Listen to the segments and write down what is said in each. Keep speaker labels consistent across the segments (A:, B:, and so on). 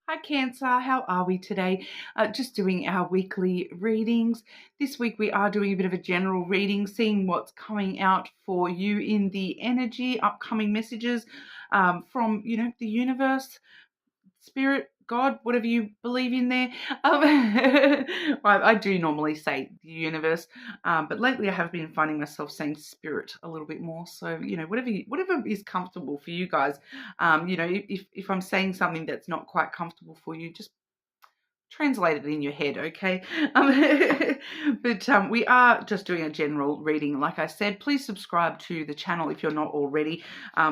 A: Hi Cancer, how are we today? Just doing our weekly readings. This week we are doing a bit of a general reading, seeing what's coming out for you in the energy, upcoming messages from, the universe, spirit, God, whatever you believe in there. I do normally say the universe, but lately I have been finding myself saying spirit a little bit more. So, whatever is comfortable for you guys. If I'm saying something that's not quite comfortable for you, just translate it in your head, okay? But we are just doing a general reading. Like I said, please subscribe to the channel if you're not already.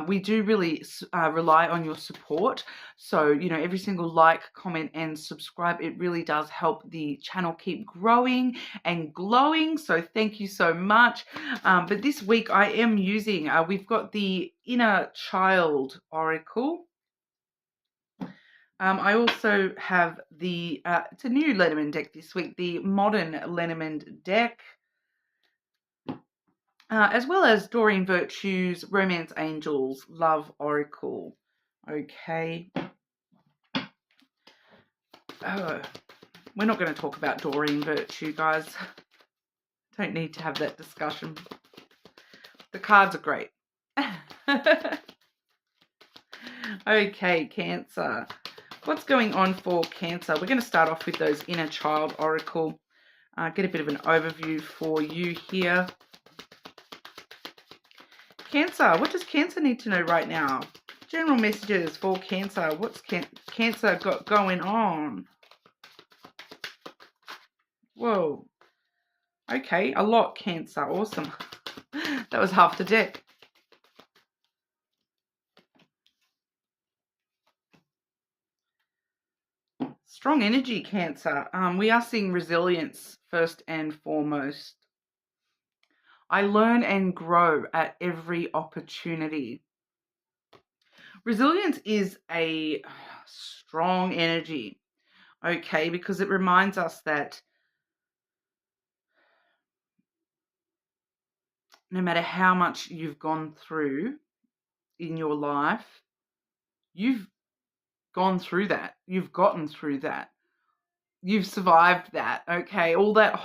A: We do really rely on your support. So, every single like, comment, and subscribe, it really does help the channel keep growing and glowing. So thank you so much. But this week I am using, we've got the Inner Child Oracle. I also have it's a new Lenormand deck this week, the Modern Lenormand deck, as well as Doreen Virtue's Romance Angels Love Oracle. Okay. We're not going to talk about Doreen Virtue, guys. Don't need to have that discussion. The cards are great. Okay, Cancer. What's going on for Cancer? We're going to start off with those Inner Child Oracle. Get a bit of an overview for you here. Cancer, what does Cancer need to know right now? General messages for Cancer. What's Cancer got going on? Whoa. Okay, a lot, Cancer. Awesome. That was half the deck. Strong energy, Cancer. We are seeing resilience first and foremost. I learn and grow at every opportunity. Resilience is a strong energy, okay, because it reminds us that no matter how much you've gone through in your life, you've gone through that. You've gotten through that. You've survived that, okay? All that,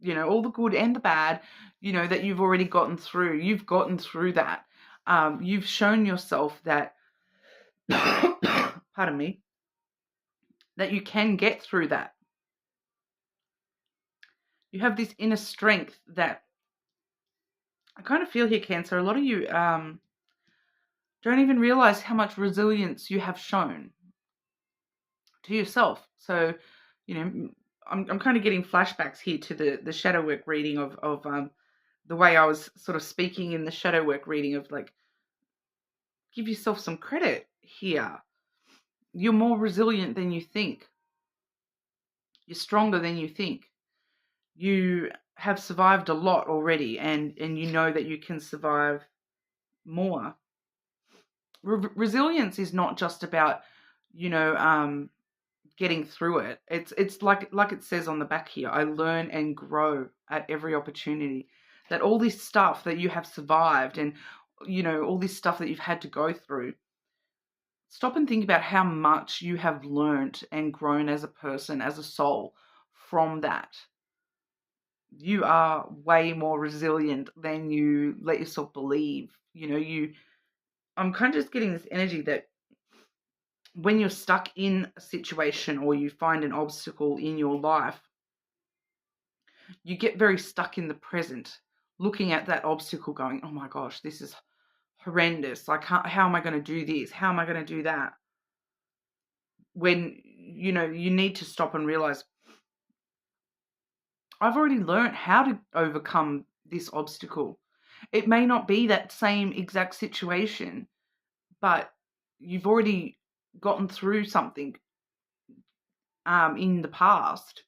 A: all the good and the bad, that you've already gotten through. You've gotten through that. You've shown yourself that, pardon me, that you can get through that. You have this inner strength that I kind of feel here, Cancer. A lot of you don't even realize how much resilience you have shown to yourself. So, I'm kind of getting flashbacks here to the shadow work reading of the way I was sort of speaking in the shadow work reading of like, give yourself some credit here. You're more resilient than you think. You're stronger than you think. You have survived a lot already, and you know that you can survive more. Resilience is not just about, getting through it. It's like it says on the back here, I learn and grow at every opportunity. That all this stuff that you have survived and, all this stuff that you've had to go through, stop and think about how much you have learnt and grown as a person, as a soul from that. You are way more resilient than you let yourself believe. I'm kind of just getting this energy that when you're stuck in a situation or you find an obstacle in your life, you get very stuck in the present, looking at that obstacle going, oh my gosh, this is horrendous. Like, how am I going to do this? How am I going to do that? When, you need to stop and realize, I've already learned how to overcome this obstacle. It may not be that same exact situation, but you've already gotten through something in the past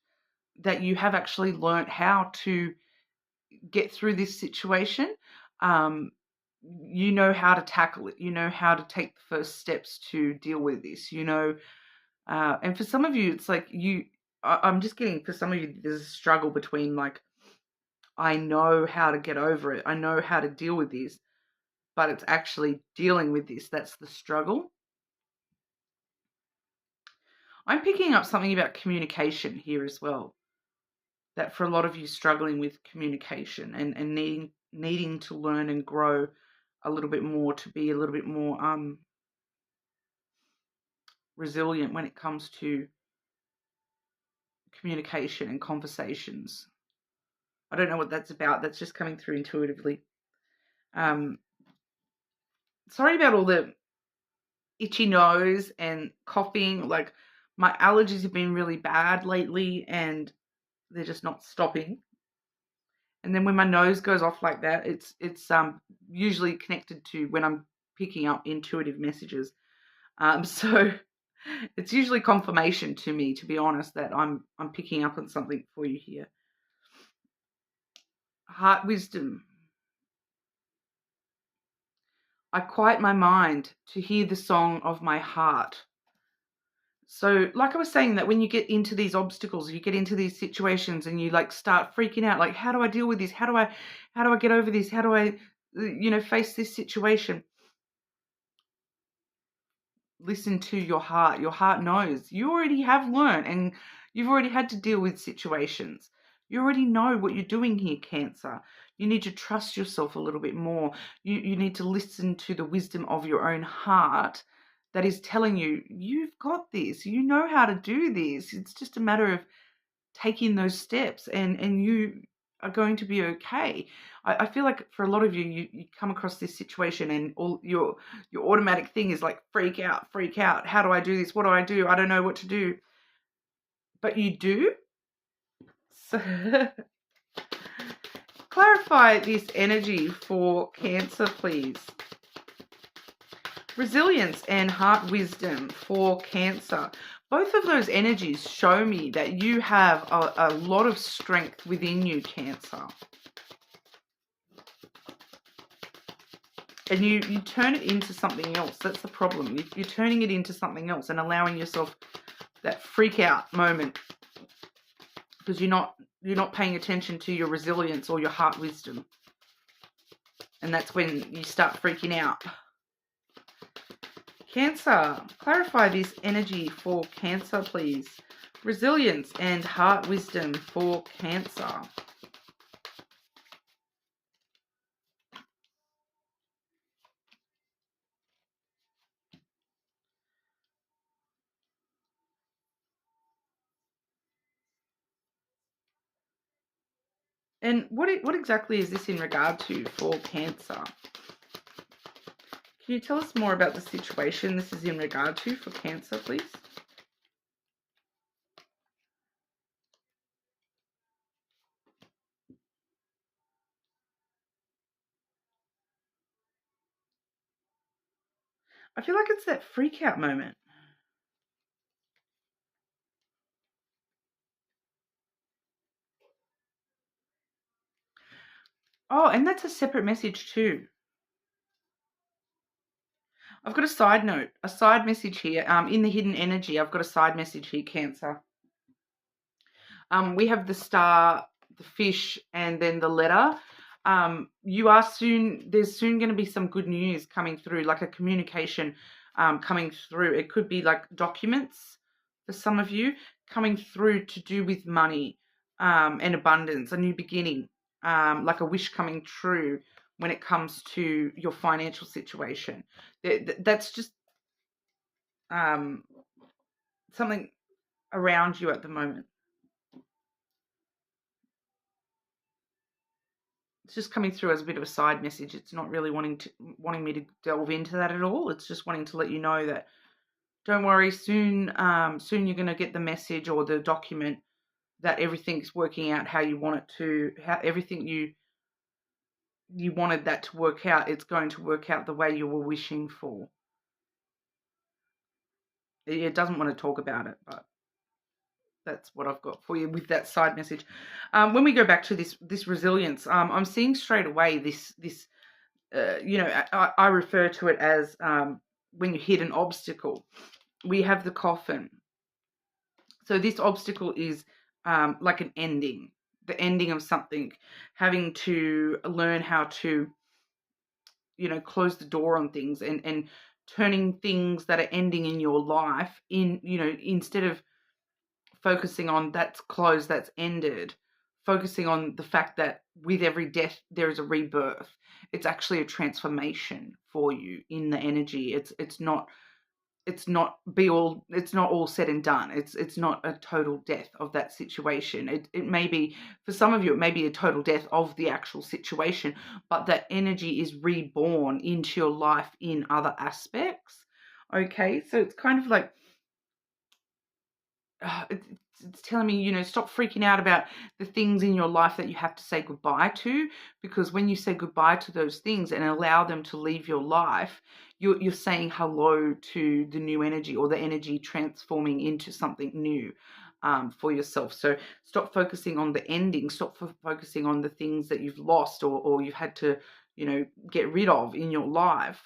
A: that you have actually learned how to get through this situation. You know how to tackle it. You know how to take the first steps to deal with this, and for some of you, it's like I'm just getting, for some of you, there's a struggle between like, I know how to get over it. I know how to deal with this, but it's actually dealing with this. That's the struggle. I'm picking up something about communication here as well. That for a lot of you struggling with communication and needing to learn and grow a little bit more, to be a little bit more resilient when it comes to communication and conversations. I don't know what that's about. That's just coming through intuitively. Sorry about all the itchy nose and coughing. Like, my allergies have been really bad lately and they're just not stopping. And then when my nose goes off like that, it's usually connected to when I'm picking up intuitive messages. So it's usually confirmation to me, to be honest, that I'm picking up on something for you here. Heart wisdom. I quiet my mind to hear the song of my heart. So, like I was saying, that when you get into these obstacles, you get into these situations and you like start freaking out, like, how do I deal with this? How do I get over this? How do I, face this situation? Listen to your heart. Your heart knows. You already have learned and you've already had to deal with situations. You already know what you're doing here, Cancer. You need to trust yourself a little bit more. You need to listen to the wisdom of your own heart that is telling you, you've got this. You know how to do this. It's just a matter of taking those steps and you are going to be okay. I feel like for a lot of you, you come across this situation and all your automatic thing is like, freak out. How do I do this? What do I do? I don't know what to do. But you do. So clarify this energy for Cancer, please. Resilience and heart wisdom for Cancer. Both of those energies show me that you have a lot of strength within you, Cancer. And you turn it into something else. That's the problem. You're turning it into something else and allowing yourself that freak out moment because you're not paying attention to your resilience or your heart wisdom. And that's when you start freaking out. Cancer, clarify this energy for Cancer, please. Resilience and heart wisdom for Cancer. And what exactly is this in regard to for Cancer? Can you tell us more about the situation this is in regard to for Cancer, please? I feel like it's that freak out moment. Oh, and that's a separate message too. I've got a side note, a side message here. In the hidden energy, I've got a side message here, Cancer. We have the star, the fish, and then the letter. There's soon going to be some good news coming through, like a communication coming through. It could be like documents for some of you coming through to do with money and abundance, a new beginning, like a wish coming true when it comes to your financial situation. That's just something around you at the moment. It's just coming through as a bit of a side message. It's not really wanting me to delve into that at all. It's just wanting to let you know that don't worry, soon you're going to get the message or the document that everything's working out how you want it to, how everything you wanted that to work out, it's going to work out the way you were wishing for. It doesn't want to talk about it, but that's what I've got for you with that side message. When we go back to this resilience, I'm seeing straight away this I refer to it as when you hit an obstacle. We have the coffin. So this obstacle is like an ending, the ending of something, having to learn how to, close the door on things and turning things that are ending in your life in, instead of focusing on that's closed, that's ended, focusing on the fact that with every death there is a rebirth. It's actually a transformation for you in the energy. It's not all said and done. It's not a total death of that situation. It may be, for some of you, it may be a total death of the actual situation, but that energy is reborn into your life in other aspects. Okay, so it's kind of like it's telling me, stop freaking out about the things in your life that you have to say goodbye to, because when you say goodbye to those things and allow them to leave your life, you're saying hello to the new energy, or the energy transforming into something new for yourself. So stop focusing on the ending. Stop focusing on the things that you've lost or you've had to, get rid of in your life,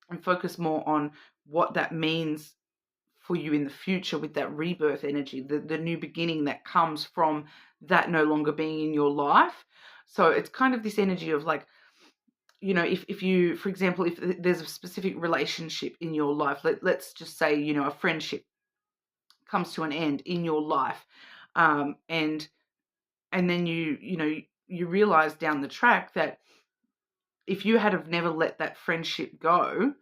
A: and focus more on what that means for you in the future with that rebirth energy, the new beginning that comes from that no longer being in your life. So it's kind of this energy of like, if you, for example, if there's a specific relationship in your life, let's just say, a friendship comes to an end in your life, and then you realize down the track that if you had have never let that friendship go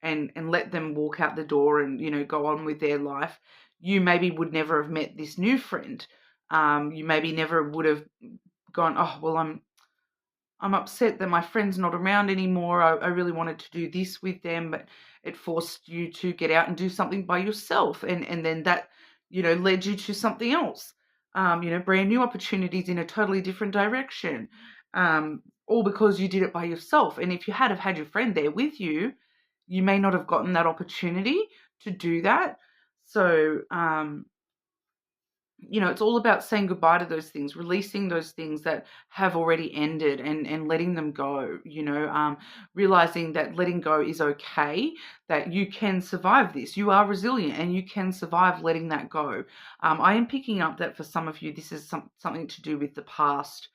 A: and let them walk out the door and, go on with their life, you maybe would never have met this new friend. You maybe never would have gone, oh, well, I'm upset that my friend's not around anymore. I really wanted to do this with them, but it forced you to get out and do something by yourself. And then that, led you to something else, brand new opportunities in a totally different direction, all because you did it by yourself. And if you had have had your friend there with you, you may not have gotten that opportunity to do that. So, it's all about saying goodbye to those things, releasing those things that have already ended, and letting them go, realizing that letting go is okay, that you can survive this. You are resilient and you can survive letting that go. I am picking up that for some of you, this is something to do with the past.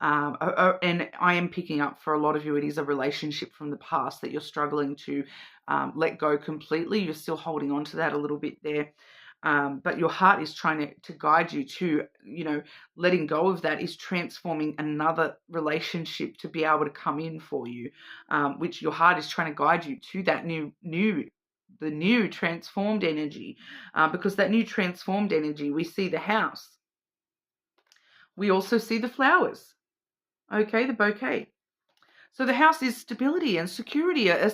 A: And I am picking up for a lot of you, it is a relationship from the past that you're struggling to let go completely. You're still holding on to that a little bit there. But your heart is trying to guide you to, letting go of that is transforming another relationship to be able to come in for you, which your heart is trying to guide you to that the new transformed energy, because that new transformed energy, we see the house. We also see the flowers, okay, the bouquet. So the house is stability and security, a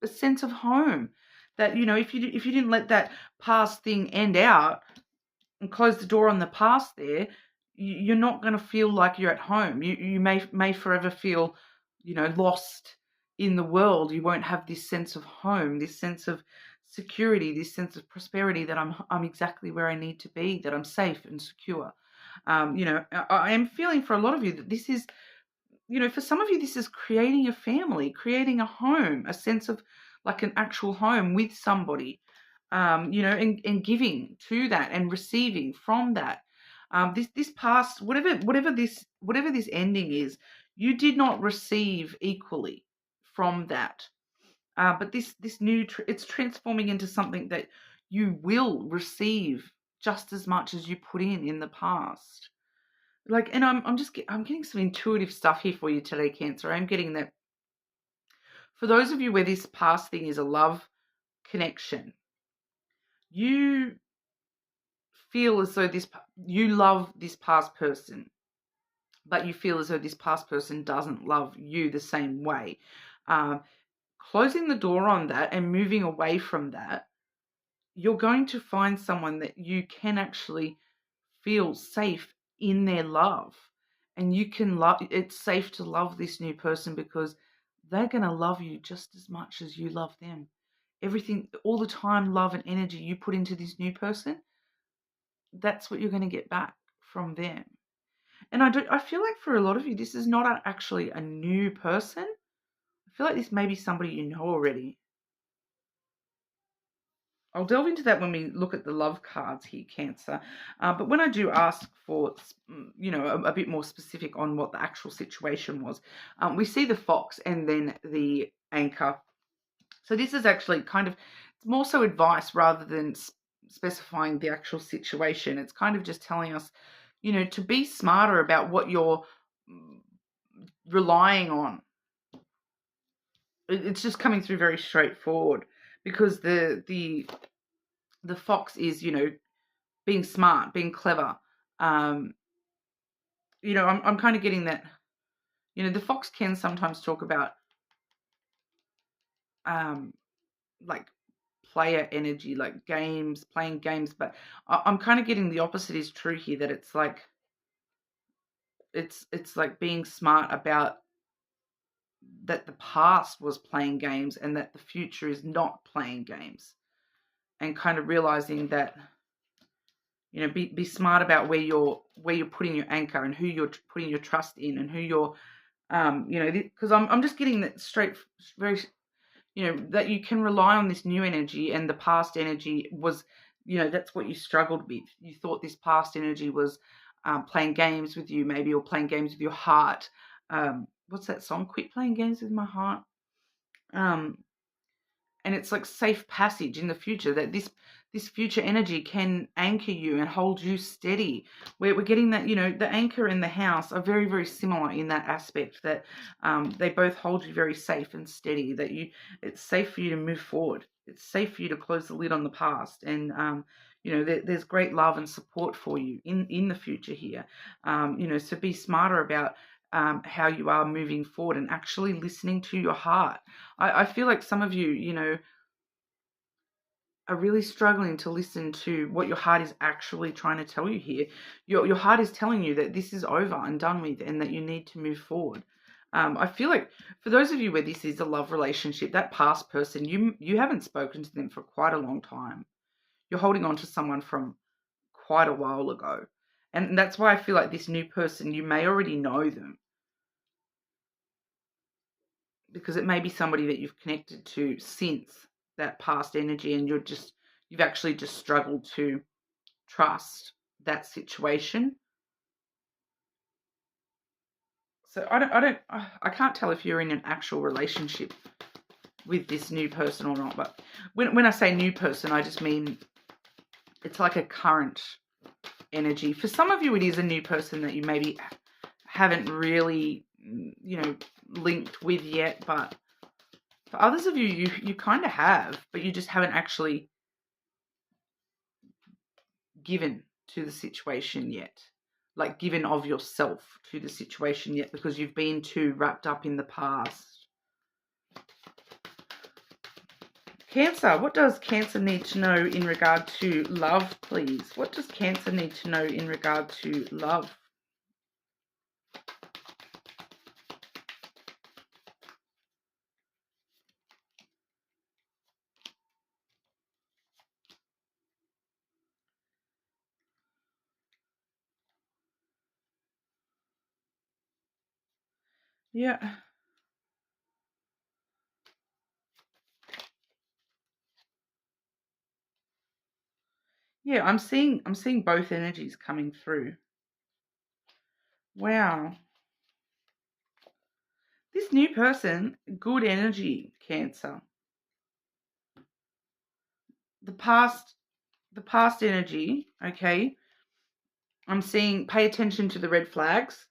A: sense of home. That, if you didn't let that past thing end out and close the door on the past there, you're not going to feel like you're at home. You may forever feel, lost in the world. You won't have this sense of home, this sense of security, this sense of prosperity, that I'm exactly where I need to be, that I'm safe and secure. I am feeling for a lot of you that this is, for some of you, this is creating a family, creating a home, a sense of like an actual home with somebody, and giving to that and receiving from that. This past, whatever this ending is, you did not receive equally from that. But this new, it's transforming into something that you will receive just as much as you put in the past. Like, and I'm getting some intuitive stuff here for you today, Cancer. I'm getting that for those of you where this past thing is a love connection, you feel as though you love this past person, but you feel as though this past person doesn't love you the same way. Closing the door on that and moving away from that, you're going to find someone that you can actually feel safe in their love, and you can love. It's safe to love this new person because they're going to love you just as much as you love them. Everything, all the time, love and energy you put into this new person, that's what you're going to get back from them. And I feel like for a lot of you, this is not actually a new person. I feel like this may be somebody you know already. I'll delve into that when we look at the love cards here, Cancer. But when I do ask for, a bit more specific on what the actual situation was, we see the fox and then the anchor. So this is actually kind of, it's more so advice rather than specifying the actual situation. It's kind of just telling us, to be smarter about what you're relying on. It's just coming through very straightforward, because the fox is, being smart, being clever. I'm kind of getting that, the fox can sometimes talk about like player energy, like games, playing games, but I'm kind of getting the opposite is true here, that it's like, it's like being smart about that the past was playing games and that the future is not playing games, and kind of realizing that, be smart about where you're putting your anchor and who you're putting your trust in, and who you're because I'm just getting that straight, very, that you can rely on this new energy, and the past energy was, that's what you struggled with. You thought this past energy was playing games with you, maybe, or playing games with your heart. What's that song? Quit playing games with my heart. And it's like safe passage in the future, that this future energy can anchor you and hold you steady. We're getting that, the anchor and the house are very, very similar in that aspect, that they both hold you very safe and steady, that it's safe for you to move forward. It's safe for you to close the lid on the past, and there's great love and support for you in the future here. So be smarter about how you are moving forward, and actually listening to your heart. I feel like some of you, are really struggling to listen to what your heart is actually trying to tell you here. Your heart is telling you that this is over and done with, and that you need to move forward. I feel like for those of you where this is a love relationship, that past person, you haven't spoken to them for quite a long time. You're holding on to someone from quite a while ago. And that's why I feel like this new person, you may already know them, because it may be somebody that you've connected to since that past energy, and you've actually just struggled to trust that situation. So I can't tell if you're in an actual relationship with this new person or not, but when I say new person, I just mean it's like a current energy. For some of you, it is a new person that you maybe haven't really, linked with yet, but for others of you kind of have, but you just haven't actually given to the situation yet, like given of yourself to the situation yet, because you've been too wrapped up in the past. Cancer, what does Cancer need to know in regard to love, please? What does Cancer need to know in regard to love? Yeah. Yeah, I'm seeing both energies coming through. Wow. This new person, good energy, Cancer. The past energy, okay? I'm seeing pay attention to the red flags,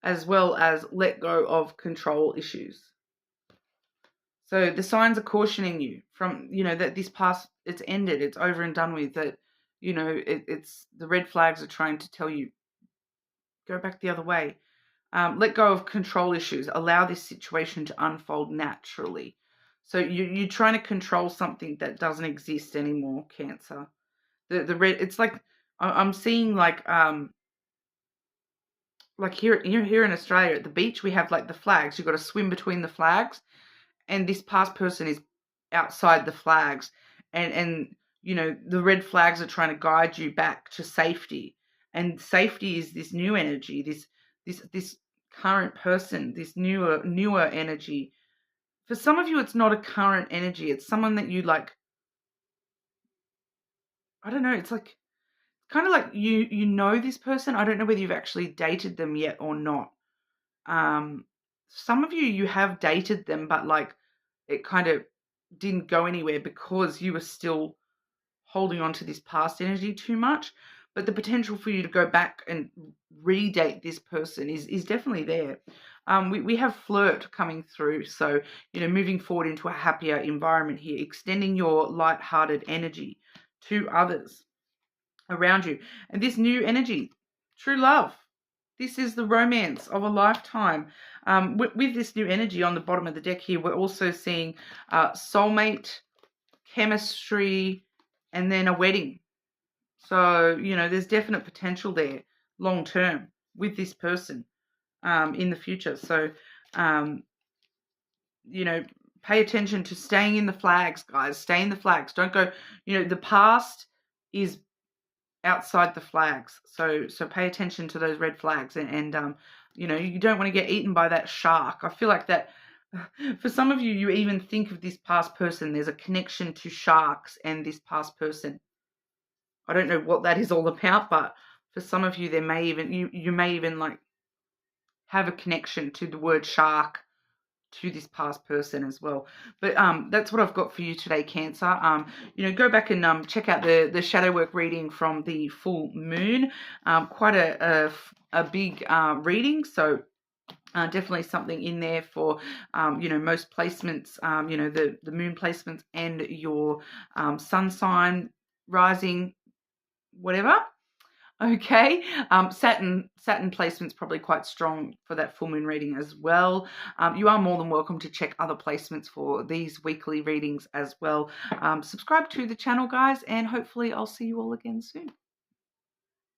A: as well as let go of control issues. So the signs are cautioning you from, that this past, it's ended, it's over and done with, that, it's the red flags are trying to tell you, go back the other way. Let go of control issues. Allow this situation to unfold naturally. So you're trying to control something that doesn't exist anymore, Cancer. The red, it's like, I'm seeing like here in Australia at the beach, we have like the flags. You've got to swim between the flags, and this past person is outside the flags, and the red flags are trying to guide you back to safety, and safety is this new energy, this current person, this newer energy. For some of you, it's not a current energy. It's someone that you like. I don't know. It's like kind of like you know this person. I don't know whether you've actually dated them yet or not. Some of you have dated them, but like it kind of didn't go anywhere because you were still holding on to this past energy too much. But the potential for you to go back and redate this person is definitely there. We have flirt coming through. So, moving forward into a happier environment here, extending your light-hearted energy to others around you. And this new energy, true love. This is the romance of a lifetime. With this new energy on the bottom of the deck here, we're also seeing soulmate, chemistry, and then a wedding. So, there's definite potential there long term with this person in the future. So, pay attention to staying in the flags, guys. Stay in the flags. Don't go, the past is outside the flags. So pay attention to those red flags and you don't want to get eaten by that shark. I feel like that for some of you, you even think of this past person. There's a connection to sharks and this past person. I don't know what that is all about, but for some of you, there may even you may even like have a connection to the word shark to this past person as well. But that's what I've got for you today, Cancer. Go back and check out the shadow work reading from the full moon. Quite a big reading, so definitely something in there for most placements, the moon placements and your sun sign, rising, whatever. Okay, Saturn placement's probably quite strong for that full moon reading as well. You are more than welcome to check other placements for these weekly readings as well. Subscribe to the channel, guys, and hopefully I'll see you all again soon.